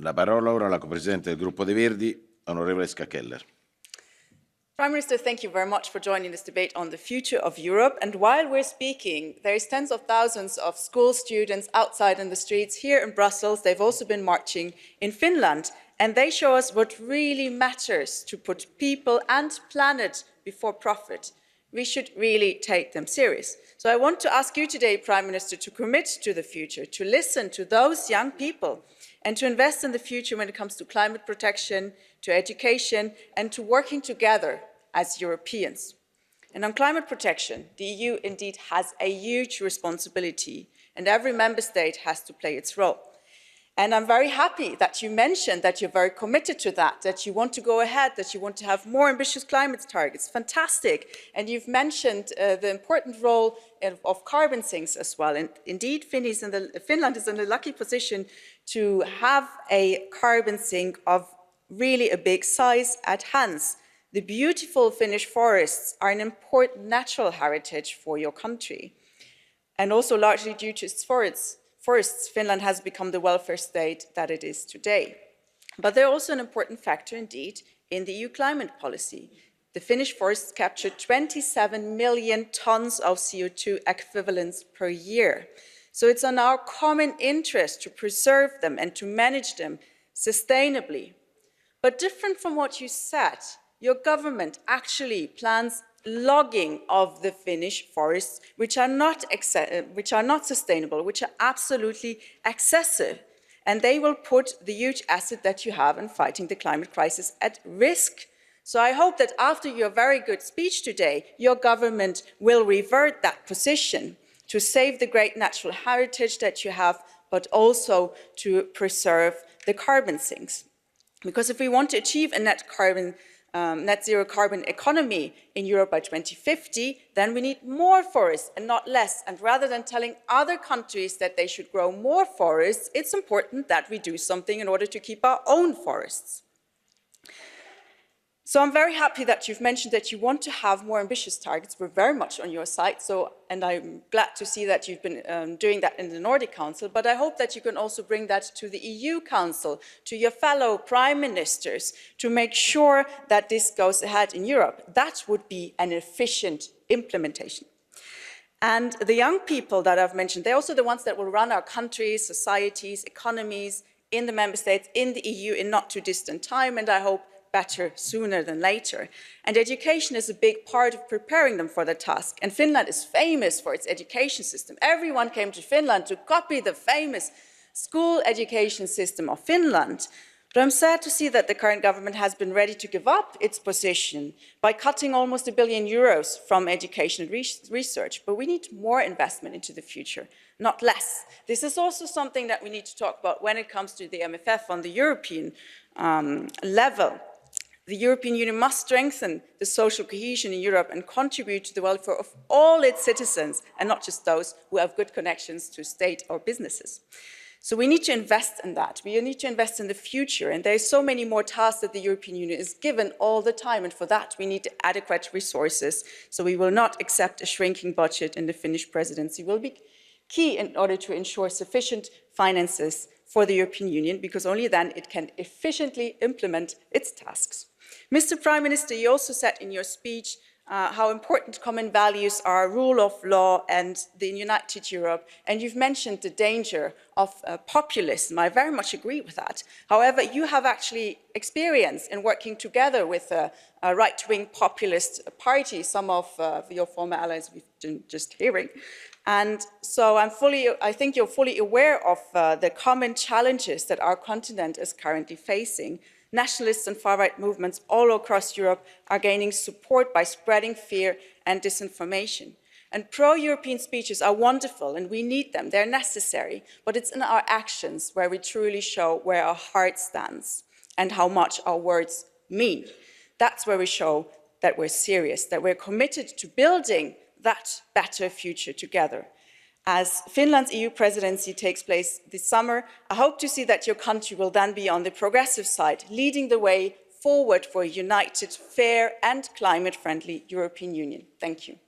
La parola ora alla copresidente del gruppo dei Verdi, onorevole Keller. Prime Minister, thank you very much for joining this debate on the future of Europe. And while we're speaking, there is tens of thousands of school students outside in the streets here in Brussels. They've also been marching in Finland. And they show us what really matters to put people and planet before profit. We should really take them serious. So I want to ask you today, Prime Minister, to commit to the future, to listen to those young people and to invest in the future when it comes to climate protection, to education, and to working together as Europeans. And on climate protection, the EU indeed has a huge responsibility, and every member state has to play its role. And I'm very happy that you mentioned that you're very committed to that you want to go ahead, that you want to have more ambitious climate targets. Fantastic. And you've mentioned the important role of carbon sinks as well. And indeed, Finland is in a lucky position to have a carbon sink of really a big size at Hans. The beautiful Finnish forests are an important natural heritage for your country. And also largely due to its forests, Finland has become the welfare state that it is today. But they're also an important factor indeed in the EU climate policy. The Finnish forests capture 27 million tons of CO2 equivalents per year. So it's in our common interest to preserve them and to manage them sustainably. But different from what you said, your government actually plans logging of the Finnish forests, which are not sustainable, which are absolutely excessive. And they will put the huge asset that you have in fighting the climate crisis at risk. So I hope that after your very good speech today, your government will revert that position to save the great natural heritage that you have, but also to preserve the carbon sinks. Because if we want to achieve a net zero carbon economy in Europe by 2050, then we need more forests and not less. And rather than telling other countries that they should grow more forests, it's important that we do something in order to keep our own forests. So I'm very happy that you've mentioned that you want to have more ambitious targets. We're very much on your side, and I'm glad to see that you've been doing that in the Nordic Council, but I hope that you can also bring that to the EU Council, to your fellow prime ministers, to make sure that this goes ahead in Europe. That would be an efficient implementation. And the young people that I've mentioned, they're also the ones that will run our countries, societies, economies in the member states, in the EU in not too distant time, and I hope better sooner than later. And education is a big part of preparing them for the task. And Finland is famous for its education system. Everyone came to Finland to copy the famous school education system of Finland. But I'm sad to see that the current government has been ready to give up its position by cutting almost €1 billion from education and research. But we need more investment into the future, not less. This is also something that we need to talk about when it comes to the MFF on the European level. The European Union must strengthen the social cohesion in Europe and contribute to the welfare of all its citizens, and not just those who have good connections to state or businesses. So we need to invest in that. We need to invest in the future, and there are so many more tasks that the European Union is given all the time, and for that we need adequate resources. So we will not accept a shrinking budget, and the Finnish presidency will be key in order to ensure sufficient finances for the European Union, because only then it can efficiently implement its tasks. Mr. Prime Minister, you also said in your speech how important common values are, rule of law and the united Europe, and you've mentioned the danger of populism. I very much agree with that. However, you have actually experience in working together with a right-wing populist party, some of your former allies we've been just hearing. And so I think you're fully aware of the common challenges that our continent is currently facing. Nationalists and far-right movements all across Europe are gaining support by spreading fear and disinformation. And pro-European speeches are wonderful, and we need them. They're necessary. But it's in our actions where we truly show where our heart stands and how much our words mean. That's where we show that we're serious, that we're committed to building that better future together. As Finland's EU presidency takes place this summer, I hope to see that your country will then be on the progressive side, leading the way forward for a united, fair and climate-friendly European Union. Thank you.